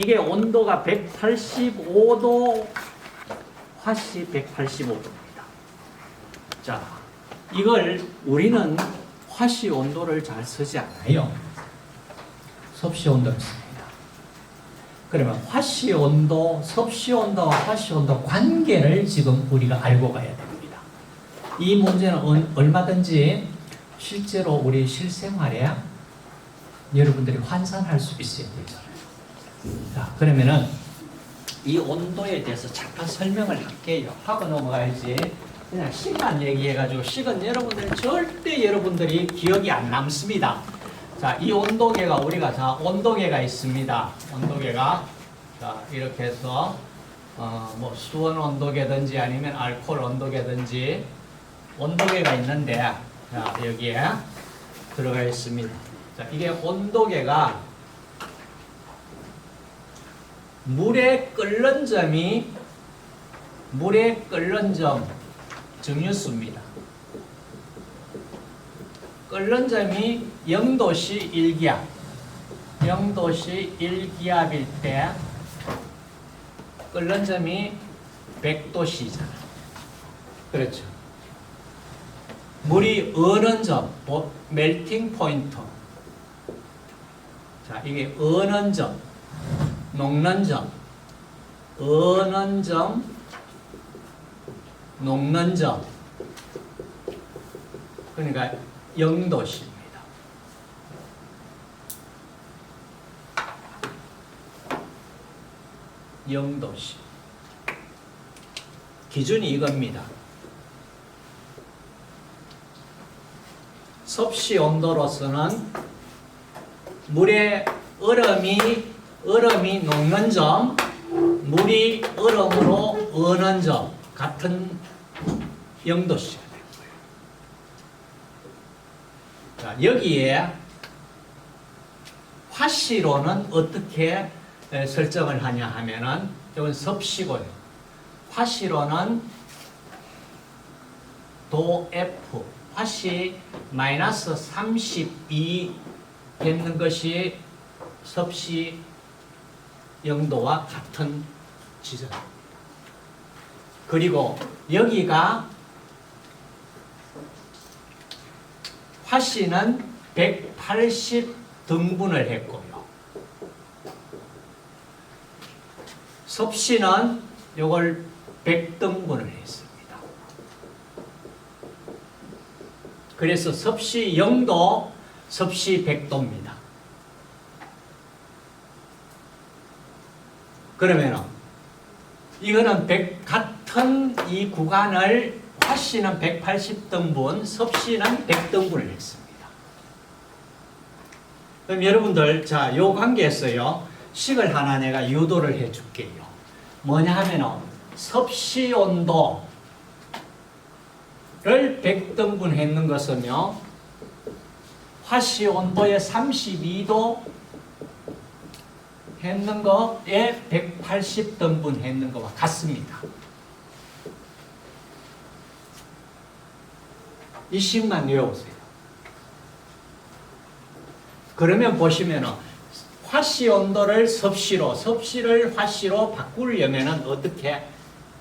이게 온도가 185도, 화씨 185도입니다. 자, 이걸 우리는 화씨 온도를 잘 쓰지 않아요. 섭씨 온도를 씁니다. 그러면 화씨 온도, 섭씨 온도와 화씨 온도 관계를 지금 우리가 알고 가야 됩니다. 이 문제는 얼마든지 실제로 우리 실생활에 여러분들이 환산할 수 있어야 되죠. 자, 그러면은 이 온도에 대해서 잠깐 설명을 할게요. 하고 넘어가야지. 그냥 식만 얘기해가지고 식은 여러분들 절대 여러분들이 기억이 안 남습니다. 자, 이 온도계가 우리가 자 온도계가 있습니다. 온도계가 자 이렇게 해서 뭐 수온 온도계든지 아니면 알코올 온도계든지 온도계가 있는데 자 여기에 들어가 있습니다. 자, 이게 온도계가 물에 끓는 점 정유수입니다. 끓는 점이 0도씨 1기압 0도씨 1기압일 때 끓는 점이 100도씨잖아. 그렇죠. 물이 어는 점, 멜팅 포인트. 자, 이게 어는 점, 녹는 점, 어는 점, 녹는 점. 그러니까 0도씨입니다. (0도씨) 기준이 이겁니다. 섭씨 온도로서는 물의 얼음이 녹는 점, 물이 얼음으로 어는 점 같은 0도씨가 되는 거예요. 자, 여기에 화씨로는 어떻게 설정을 하냐 하면은 이건 섭씨고요. 화씨로는 도 F, 화씨 마이너스 32 되는 것이 섭씨 0도와 같은 지점입니다. 그리고 여기가 화씨는 180 등분을 했고요. 섭씨는 이걸 100등분을 했습니다. 그래서 섭씨 0도, 섭씨 100도입니다. 그러면은 이거는 같은 이 구간을 화씨는 180등분, 섭씨는 100등분을 했습니다. 그럼 여러분들 자, 요 관계에서요. 식을 하나 내가 유도를 해 줄게요. 뭐냐 하면은 섭씨 온도를 100등분 했는 것은요. 화씨 온도에 32도 했는 거에 180등분 했는 거와 같습니다. 이 식만 외우세요. 그러면 보시면은 화씨 온도를 섭씨로, 섭씨를 화씨로 바꾸려면은 어떻게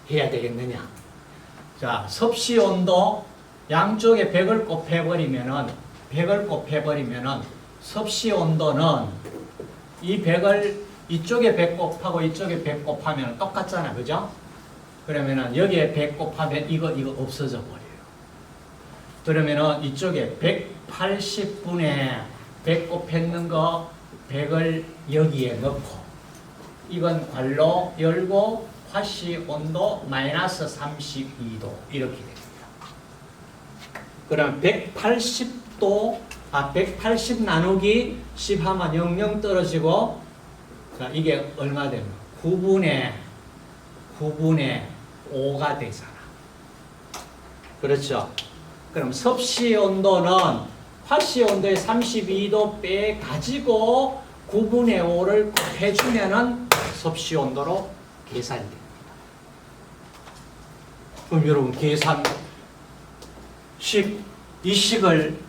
해야 되겠느냐? 자, 섭씨 온도 양쪽에 100을 곱해버리면은 섭씨 온도는 이 100을 이쪽에 100 곱하고 이쪽에 100 곱하면 똑같잖아. 그죠? 그러면은 여기에 100 곱하면 이거 없어져 버려요. 그러면은 이쪽에 180분에 100 곱했는 거 100을 여기에 넣고 이건 관로 열고 화씨 온도 마이너스 32도 이렇게 됩니다. 그럼 180도 180 나누기 10 하면 00 떨어지고 자 이게 얼마 되면 9분의 5가 되잖아. 그렇죠? 그럼 섭씨 온도는 화씨 온도에 32도 빼가지고 9분의 5를 곱해주면은 섭씨 온도로 계산이 됩니다. 그럼 여러분 이 식을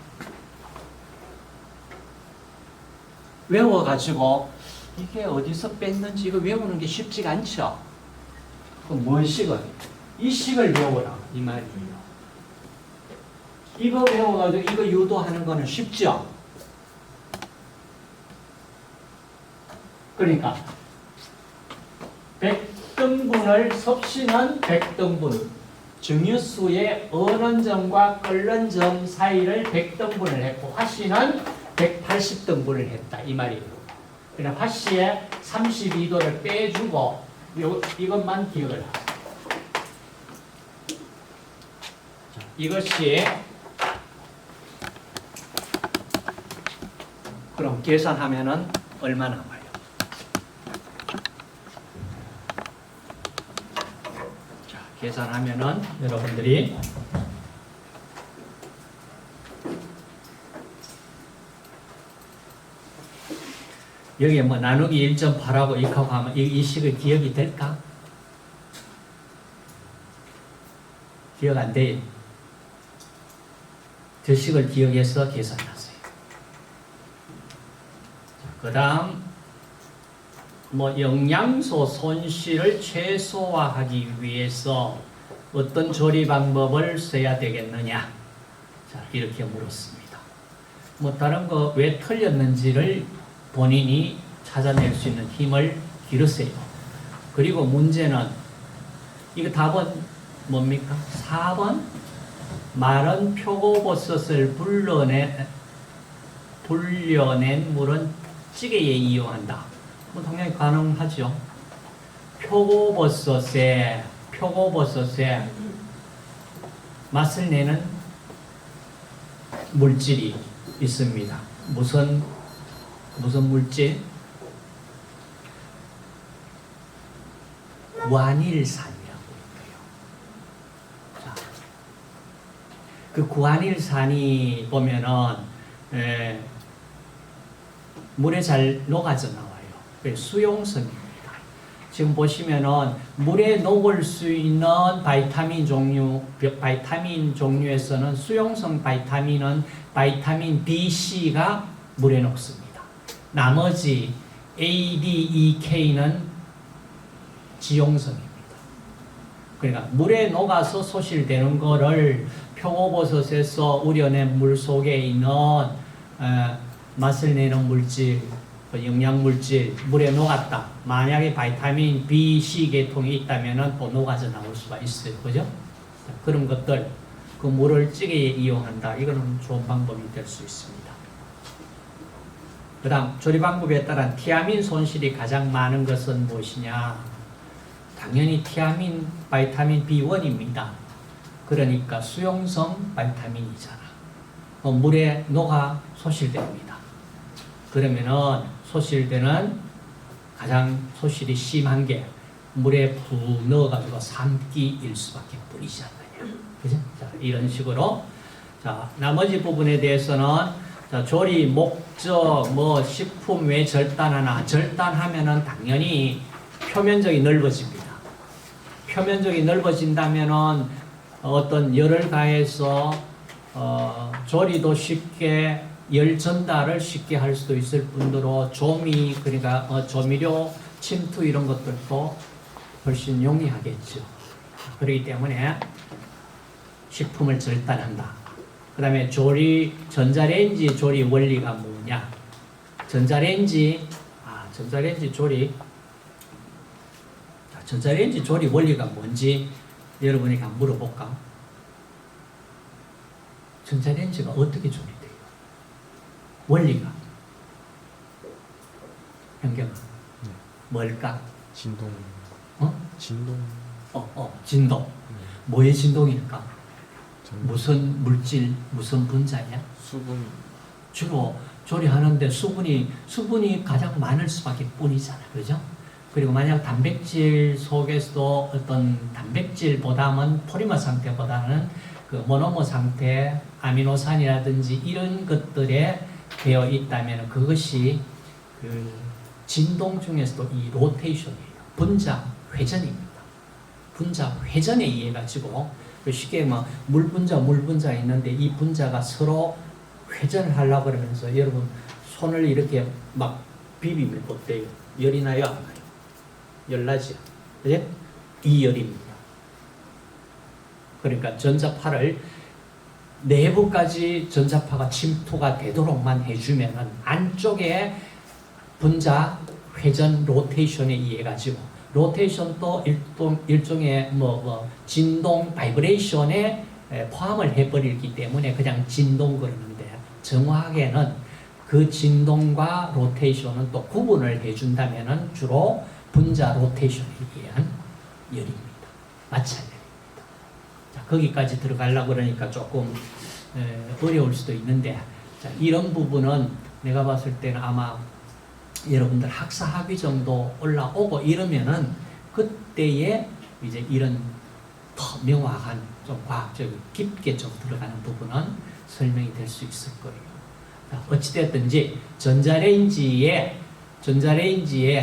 외워가지고 이게 어디서 뺐는지 이거 외우는 게 쉽지가 않죠. 그럼 뭔 식을? 이 식을 외워라 이 말이에요. 이거 외워가지고 이거 유도하는 거는 쉽죠. 그러니까 100등분을 섭씨는 100등분 증유수의 어는 점과 끓는 점 사이를 100등분을 했고 화씨는 180등분을 했다 이 말이에요. 그냥 화씨에 32도를 빼주고 이것만 기억을 하세요. 이것이 그럼 계산하면은 얼마 남아요? 자, 계산하면은 여러분들이 여기에 뭐 나누기 1.8하고 이하고 하면 이 식의 기억이 될까? 기억 안 돼요. 저 식을 기억해서 계산하세요. 그 다음 뭐 영양소 손실을 최소화하기 위해서 어떤 조리 방법을 써야 되겠느냐? 자, 이렇게 물었습니다. 뭐 다른 거 왜 틀렸는지를 본인이 찾아낼 수 있는 힘을 기르세요. 그리고 문제는 이거 답은 뭡니까? 4번 마른 표고버섯을 불려낸 물은 찌개에 이용한다. 뭐 당연히 가능하죠. 표고버섯에 맛을 내는 물질이 있습니다. 무슨 물질? 구안일산이라고 있고요. 자, 그 구안일산이 보면은 물에 잘 녹아져 나와요. 수용성입니다. 지금 보시면은 물에 녹을 수 있는 바이타민 종류에서는 수용성 바이타민은 바이타민 B, C가 물에 녹습니다. 나머지 A, D, E, K는 지용성입니다. 그러니까 물에 녹아서 소실되는 거를 표고버섯에서 우려낸 물 속에 있는 맛을 내는 물질, 영양물질, 물에 녹았다. 만약에 바이타민 B, C 계통이 있다면 또 녹아져 나올 수가 있어요. 그죠? 그런 것들, 그 물을 찌개에 이용한다. 이거는 좋은 방법이 될 수 있습니다. 그 다음 조리 방법에 따라 티아민 손실이 가장 많은 것은 무엇이냐? 당연히 티아민, 바이타민 B1입니다. 그러니까 수용성 바이타민이잖아. 물에 녹아 소실됩니다. 그러면은 소실되는 가장 소실이 심한 게 물에 푹 넣어가지고 삼기일 수밖에 뿐이지 않느냐. 그죠? 자, 이런 식으로. 자, 나머지 부분에 대해서는 자, 조리 목적, 뭐 식품 왜 절단하나? 절단하면은 당연히 표면적이 넓어집니다. 표면적이 넓어진다면은 어떤 열을 가해서 조리도 쉽게 열 전달을 쉽게 할 수도 있을 뿐더러 조미, 그러니까 조미료 침투 이런 것들도 훨씬 용이하겠죠. 그렇기 때문에 식품을 절단한다. 그 다음에 전자레인지 조리 원리가 뭐냐? 전자레인지 조리 원리가 뭔지 여러분이 한번 물어볼까? 전자레인지가 어떻게 조리돼요? 원리가 현경아 뭘까? 진동. 진동. 진동. 뭐의 진동일까? 전... 무슨 물질, 무슨 분자냐? 수분. 주로 조리하는데 수분이 가장 많을 수밖에 뿐이잖아, 그죠? 그리고 만약 단백질 속에서도 어떤 단백질보다는 포리머 상태보다는 그 모노머 상태, 아미노산이라든지 이런 것들에 되어 있다면 그것이 그 진동 중에서도 이 로테이션이에요. 분자 회전입니다. 분자 회전에 의해 가지고 쉽게 뭐 물 분자 있는데 이 분자가 서로 회전을 하려고 그러면서 여러분 손을 이렇게 막 비비면 어때요? 열이 나요, 안 나요? 열나죠. 그죠? 이 열입니다. 그러니까 전자파를 내부까지 전자파가 침투가 되도록만 해주면은 안쪽에 분자 회전 로테이션에 의해 가지고 로테이션도 일종의 진동 바이브레이션에 포함을 해버리기 때문에 그냥 진동 그러는데 정확하게는 그 진동과 로테이션은 또 구분을 해준다면은 주로 분자 로테이션에 의한 열입니다. 마찰열입니다. 자, 거기까지 들어가려고 그러니까 조금 어려울 수도 있는데 자, 이런 부분은 내가 봤을 때는 아마 여러분들 학사학위 정도 올라오고 이러면은 그때에 이제 이런 더 명확한 좀 과학적인 깊게 좀 들어가는 부분은 설명이 될 수 있을 거예요. 자, 어찌됐든지 전자레인지에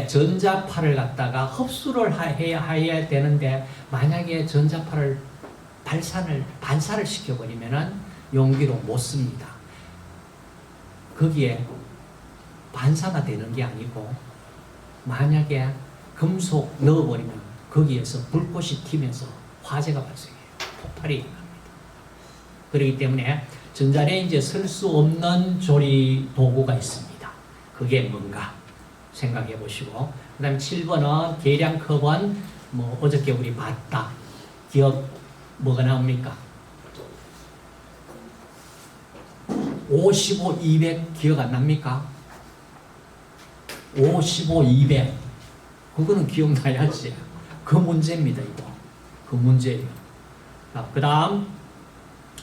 전자파를 갖다가 흡수를 해야 되는데 만약에 전자파를 반사를 시켜버리면은 용기로 못 씁니다. 거기에 반사가 되는 게 아니고 만약에 금속 넣어버리면 거기에서 불꽃이 튀면서 화재가 발생해요. 폭발이 일어납니다. 그렇기 때문에 전자레인지에 쓸 수 없는 조리 도구가 있습니다. 그게 뭔가 생각해 보시고 그 다음에 7번은 계량컵은 어저께 우리 봤다. 기억 뭐가 나옵니까? 55, 200 기억 안 납니까? 55, 200 그거는 기억나야지. 그 문제입니다. 이거 그 문제예요. 그 다음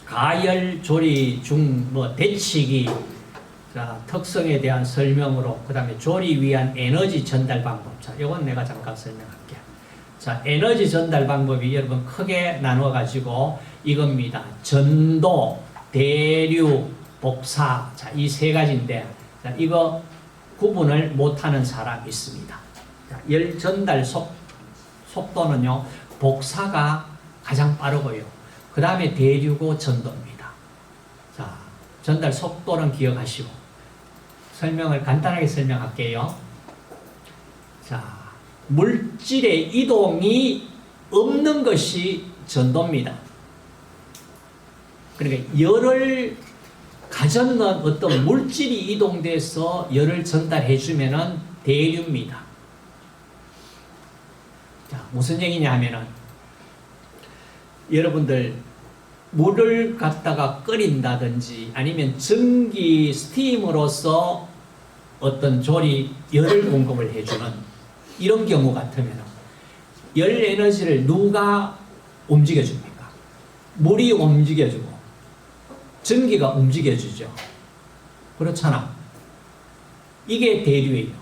가열 조리 중 대치기 자, 특성에 대한 설명으로 그 다음에 조리 위한 에너지 전달 방법. 자, 이건 내가 잠깐 설명할게요. 자, 에너지 전달 방법이 여러분 크게 나누어 가지고 이겁니다. 전도, 대류, 복사. 자, 이 세 가지인데 자, 이거 구분을 못하는 사람이 있습니다. 자, 열 전달 속도는요. 복사가 가장 빠르고요. 그 다음에 대류고 전도입니다. 자, 전달 속도는 기억하시고 설명을 간단하게 설명할게요. 자, 물질의 이동이 없는 것이 전도입니다. 그러니까 열을 가졌는 어떤 물질이 이동돼서 열을 전달해 주면은 대류입니다. 자, 무슨 얘기냐 하면은 여러분들 물을 갖다가 끓인다든지 아니면 전기 스팀으로서 어떤 조리 열을 공급을 해주는 이런 경우 같으면 열 에너지를 누가 움직여줍니까? 물이 움직여주고 전기가 움직여주죠. 그렇잖아. 이게 대류예요.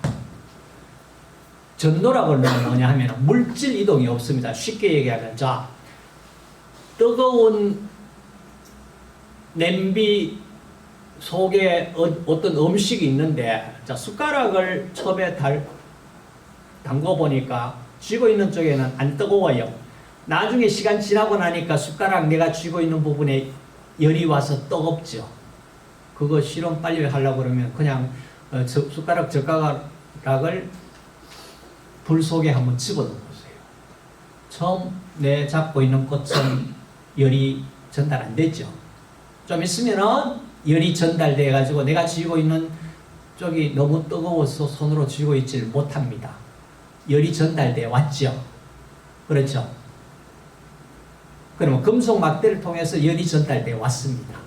전도라고 하면 뭐냐 하면 물질 이동이 없습니다. 쉽게 얘기하면 자, 뜨거운 냄비 속에 어떤 음식이 있는데 자, 숟가락을 첩에 담궈 보니까 쥐고 있는 쪽에는 안 뜨거워요. 나중에 시간 지나고 나니까 숟가락 내가 쥐고 있는 부분에 열이 와서 뜨겁죠. 그거 실험 빨리 하려고 그러면 그냥 숟가락 젓가락을 불 속에 한번 집어넣어 보세요. 처음 내 잡고 있는 꽃은 열이 전달 안 됐죠. 좀 있으면은 열이 전달돼 가지고 내가 쥐고 있는 쪽이 너무 뜨거워서 손으로 쥐고 있지를 못합니다. 열이 전달돼 왔죠. 그렇죠. 그러면 금속 막대를 통해서 열이 전달돼 왔습니다.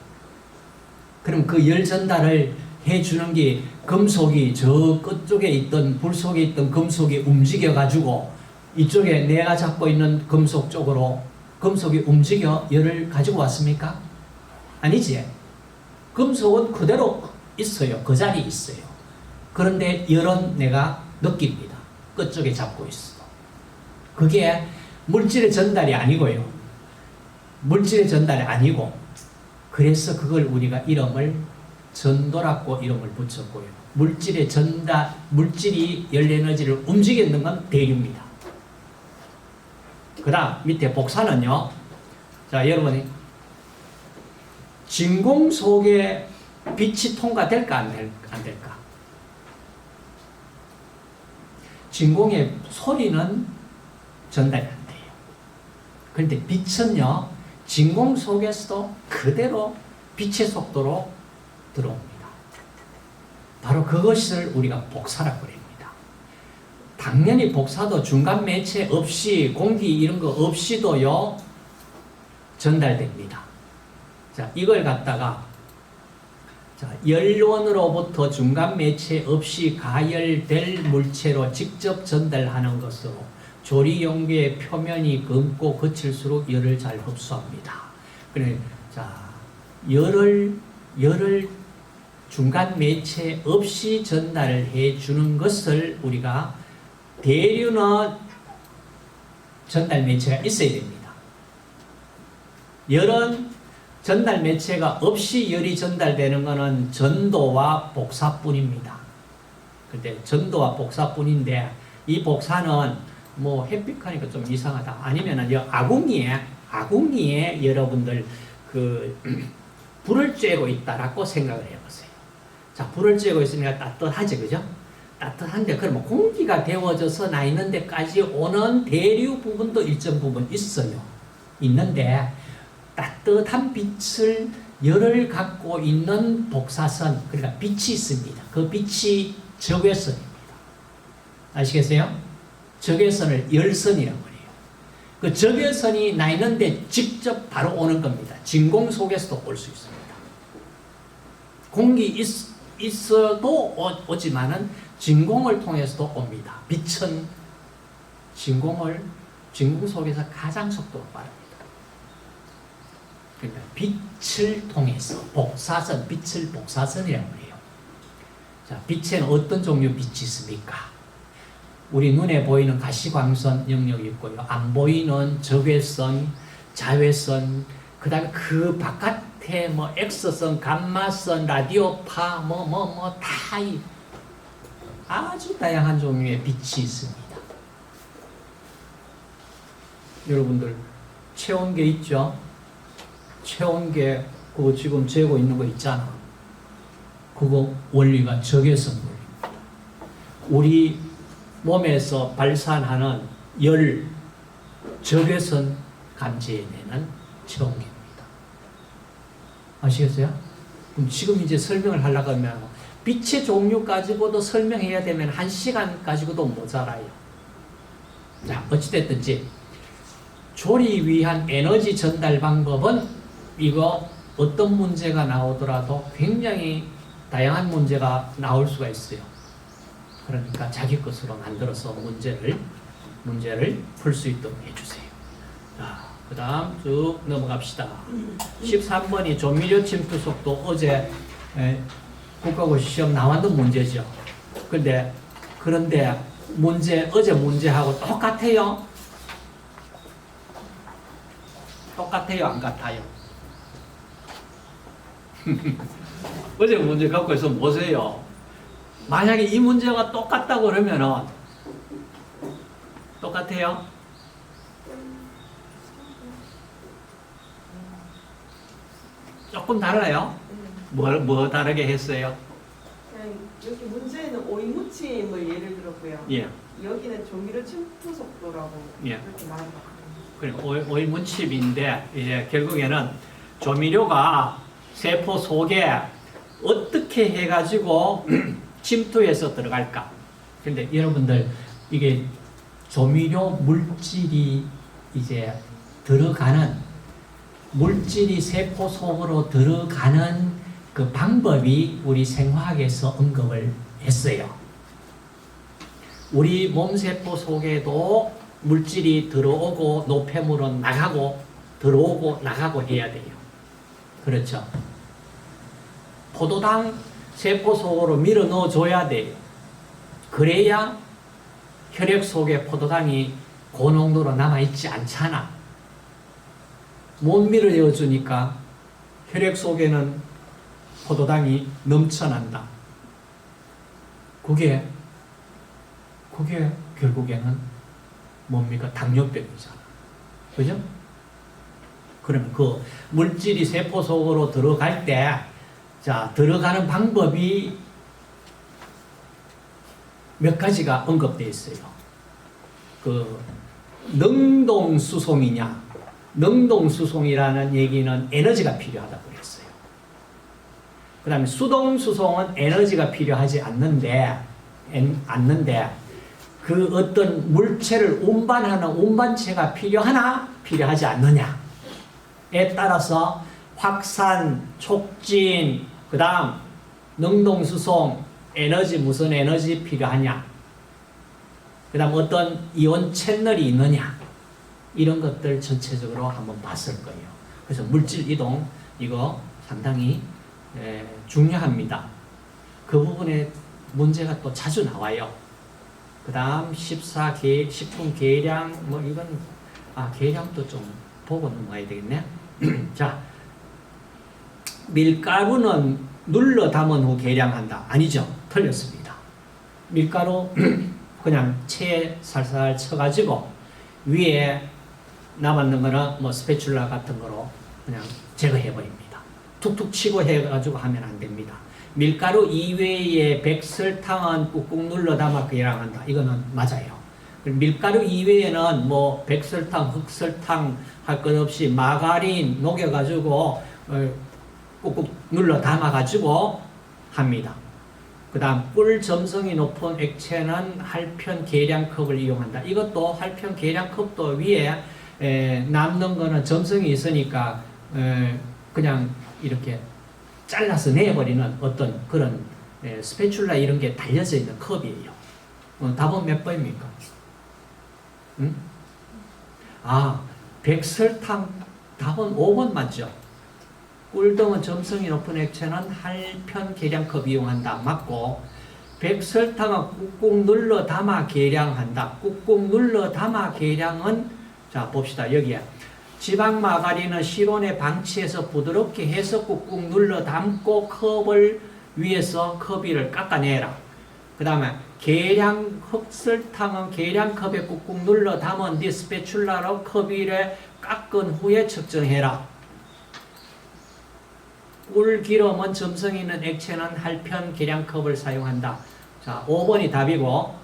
그럼 그 열 전달을 해주는 게 금속이 저 끝쪽에 있던 불 속에 있던 금속이 움직여 가지고 이쪽에 내가 잡고 있는 금속 쪽으로 금속이 움직여 열을 가지고 왔습니까? 아니지. 금속은 그대로 있어요. 그 자리에 있어요. 그런데 열은 내가 느낍니다. 끝쪽에 잡고 있어. 그게 물질의 전달이 아니고요. 물질의 전달이 아니고 그래서 그걸 우리가 이름을 전도라고 이름을 붙였고요. 물질의 전달, 물질이 열 에너지를 움직이는 건 대류입니다. 그 다음 밑에 복사는요. 자, 여러분이 진공 속에 빛이 통과될까 안 될까? 진공의 소리는 전달이 안 돼요. 그런데 빛은요, 진공 속에서도 그대로 빛의 속도로 들어옵니다. 바로 그것을 우리가 복사라고 합니다. 당연히 복사도 중간 매체 없이, 공기 이런 거 없이도요, 전달됩니다. 자, 이걸 갖다가, 자, 연료원으로부터 중간 매체 없이 가열될 물체로 직접 전달하는 것으로 조리 용기의 표면이 검고 거칠수록 열을 잘 흡수합니다. 그래, 자, 열을 중간 매체 없이 전달을 해주는 것을 우리가 대류는 전달 매체가 있어야 됩니다. 열은 전달 매체가 없이 열이 전달되는 것은 전도와 복사뿐입니다. 근데 전도와 복사뿐인데 이 복사는 뭐 햇빛하니까 좀 이상하다. 아니면은 이 아궁이에 여러분들 그 불을 쬐고 있다라고 생각을 해보세요. 자, 불을 쬐고 있으니까 따뜻하지, 그죠? 따뜻한데 그러면 공기가 데워져서 나 있는 데까지 오는 대류 부분도 일정 부분 있어요. 있는데 따뜻한 빛을 열을 갖고 있는 복사선, 그러니까 빛이 있습니다. 그 빛이 적외선입니다. 아시겠어요? 적외선을 열선이라고 해요. 그 적외선이 나 있는데 직접 바로 오는 겁니다. 진공 속에서도 올 수 있습니다. 공기 있어도 오지만은 진공을 통해서도 옵니다. 빛은 진공 속에서 가장 속도가 빠릅니다. 그러니까 빛을 통해서 빛을 복사선이라고 해요. 자, 빛에는 어떤 종류 빛이 있습니까? 우리 눈에 보이는 가시광선 영역이 있고요. 안 보이는 적외선, 자외선, 그 다음에 그 바깥에 뭐 X선, 감마선, 라디오파, 다 아주 다양한 종류의 빛이 있습니다. 여러분들, 체온계 있죠? 체온계, 그거 지금 재고 있는 거 있잖아. 그거 원리가 적외선 원리입니다. 우리 몸에서 발산하는 열, 적외선 감지해내는 체온계입니다. 아시겠어요? 그럼 지금 이제 설명을 하려고 하면 빛의 종류 가지고도 설명해야 되면 1시간 가지고도 모자라요. 자, 어찌됐든지 조리 위한 에너지 전달 방법은 이거 어떤 문제가 나오더라도 굉장히 다양한 문제가 나올 수가 있어요. 그러니까 자기 것으로 만들어서 문제를 풀 수 있도록 해주세요. 자, 그 다음 쭉 넘어갑시다. 13번이 조미료 침투 속도 어제 국가고시 시험 나왔던 문제죠. 그런데 어제 문제하고 똑같아요? 똑같아요? 안 같아요? 어제 문제 갖고 있어 보세요. 만약에 이 문제가 똑같다고 그러면은 똑같아요? 조금 달라요? 뭐 다르게 했어요? 여기 문제는 오이무침을 예를 들었고요. 예. 여기는 조미료 침투 속도라고 예. 그렇게 말한 것 같아요. 그래, 오일문칩인데 이제 결국에는 조미료가 세포 속에 어떻게 해가지고 침투해서 들어갈까? 근데 여러분들 이게 조미료 물질이 이제 들어가는 물질이 세포 속으로 들어가는 그 방법이 우리 생화학에서 언급을 했어요. 우리 몸세포 속에도 물질이 들어오고 노폐물은 나가고 들어오고 나가고 해야 돼요. 그렇죠? 포도당 세포 속으로 밀어 넣어 줘야 돼요. 그래야 혈액 속에 포도당이 고농도로 남아있지 않잖아. 못 밀어 넣어 주니까 혈액 속에는 포도당이 넘쳐난다. 그게 결국에는 뭡니까? 당뇨병이잖아. 그죠? 그러면 그 물질이 세포 속으로 들어갈 때, 자, 들어가는 방법이 몇 가지가 언급되어 있어요. 그 능동수송이냐, 능동수송이라는 얘기는 에너지가 필요하다고 그랬어요. 그 다음에 수동수송은 에너지가 필요하지 않는데 그 어떤 물체를 운반하는 운반체가 필요하나 필요하지 않느냐에 따라서 확산, 촉진, 그 다음 능동수송, 에너지, 무슨 에너지 필요하냐, 그 다음 어떤 이온 채널이 있느냐, 이런 것들 전체적으로 한번 봤을 거예요. 그래서 물질 이동, 이거 상당히 중요합니다. 그 부분에 문제가 또 자주 나와요. 그 다음 14개, 식품 계량, 뭐 이건, 계량도 좀 보고 넘어가야 되겠네. 자, 밀가루는 눌러 담은 후 계량한다. 아니죠. 틀렸습니다. 밀가루 그냥 체에 살살 쳐가지고 위에 남았는 거는 뭐 스패츌라 같은 거로 그냥 제거해버립니다. 툭툭 치고 해가지고 하면 안 됩니다. 밀가루 이외에 백설탕은 꾹꾹 눌러 담아 계량한다. 이거는 맞아요. 밀가루 이외에는 뭐 백설탕, 흑설탕 할 것 없이 마가린 녹여가지고 꾹꾹 눌러 담아가지고 합니다. 그 다음 꿀 점성이 높은 액체는 할편 계량컵을 이용한다. 이것도 할편 계량컵도 위에 남는 거는 점성이 있으니까 그냥 이렇게 잘라서 내버리는 어떤 그런 스패츌라 이런 게 달려져 있는 컵이에요. 답은 몇 번입니까? 응? 백설탕 답은 5번 맞죠? 꿀 등은 점성이 높은 액체는 할편 계량컵 이용한다. 맞고, 백설탕은 꾹꾹 눌러 담아 계량한다. 꾹꾹 눌러 담아 계량은, 자 봅시다. 여기에 지방 마가린은 실온에 방치해서 부드럽게 해서 꾹꾹 눌러 담고 컵을 위에서 컵 위를 깎아내라. 그 다음에 계량 흑설탕은 계량컵에 꾹꾹 눌러 담은 뒤 스패츌라로 컵 위를 깎은 후에 측정해라. 꿀 기름은 점성 있는 액체는 할편 계량컵을 사용한다. 자, 5번이 답이고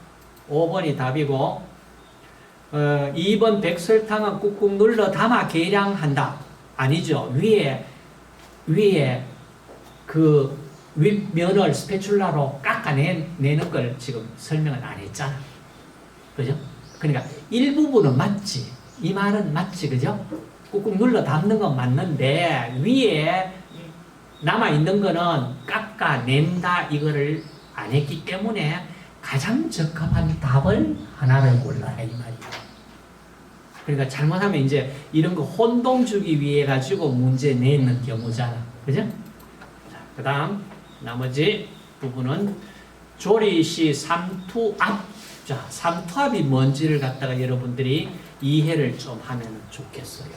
2번 백설탕은 꾹꾹 눌러 담아 계량한다. 아니죠. 위에 그 윗면을 스패츌라로 깎아내는 걸 지금 설명을 안 했잖아. 그죠? 그러니까 일부분은 맞지. 이 말은 맞지. 그죠? 꾹꾹 눌러 담는 건 맞는데 위에 남아있는 거는 깎아낸다. 이거를 안 했기 때문에 가장 적합한 답을 하나를 골라라. 이 말이야. 그러니까 잘못하면 이제 이런 거 혼동 주기 위해 가지고 문제 내는 경우잖아. 그죠? 그 다음 나머지 부분은 조리시 삼투압. 자, 삼투압이 뭔지를 갖다가 여러분들이 이해를 좀 하면 좋겠어요.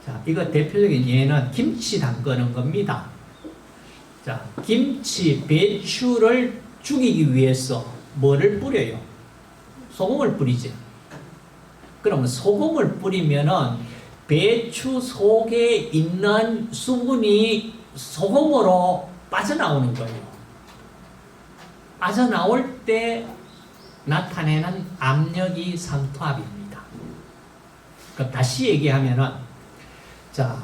자, 이거 대표적인 예는 김치 담그는 겁니다. 자, 김치, 배추를 죽이기 위해서 뭐를 뿌려요? 소금을 뿌리죠. 그러면 소금을 뿌리면은 배추 속에 있는 수분이 소금으로 빠져나오는 거예요. 빠져나올 때 나타내는 압력이 삼투압입니다. 그럼 다시 얘기하면은, 자,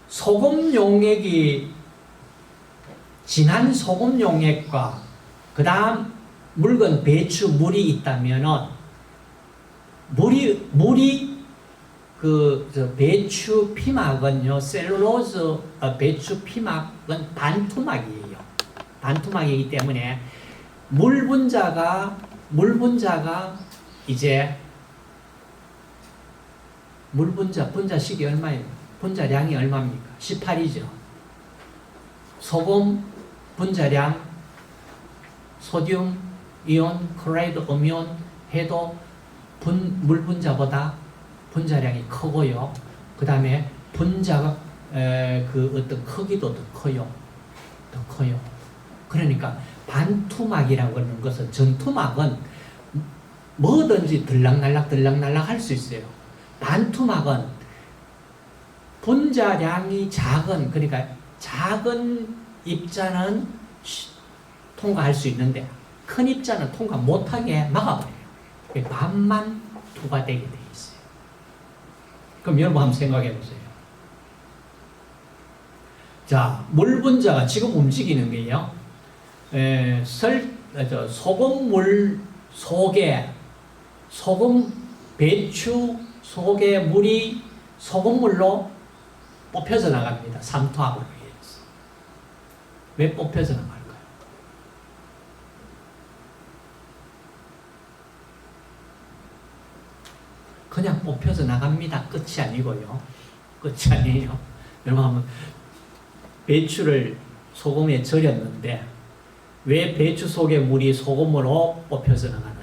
소금 용액이 진한 소금 용액과 그 다음 묽은 배추 물이 있다면은 물이 배추 피막은요, 셀룰로즈 배추 피막은 반투막이에요. 반투막이기 때문에 물 분자가 이제 물 분자식이 얼마예요? 분자량이 얼마입니까? 18이죠. 소금 분자량, 소듐, 이온, 클로라이드, 음이온 해도 물 분자보다 분자량이 크고요. 그 다음에 분자가 그 어떤 크기도 더 커요. 그러니까 반투막이라고 하는 것은, 전투막은 뭐든지 들락날락 할 수 있어요. 반투막은 분자량이 작은, 그러니까 작은 입자는 통과할 수 있는데 큰 입자는 통과 못하게 막아버려요. 반만 투과되게 돼 있어요. 그럼 여러분 한번 생각해 보세요. 자, 물 분자가 지금 움직이는 게요. 소금물 속에 소금 배추 속에 물이 소금물로 뽑혀져 나갑니다. 삼투압을 위해서. 왜 뽑혀져 나갈까요? 그냥 뽑혀져 나갑니다. 끝이 아니고요. 끝이 아니에요. 여러분 한번 배추를 소금에 절였는데 왜 배추 속에 물이 소금으로 뽑혀져 나가나?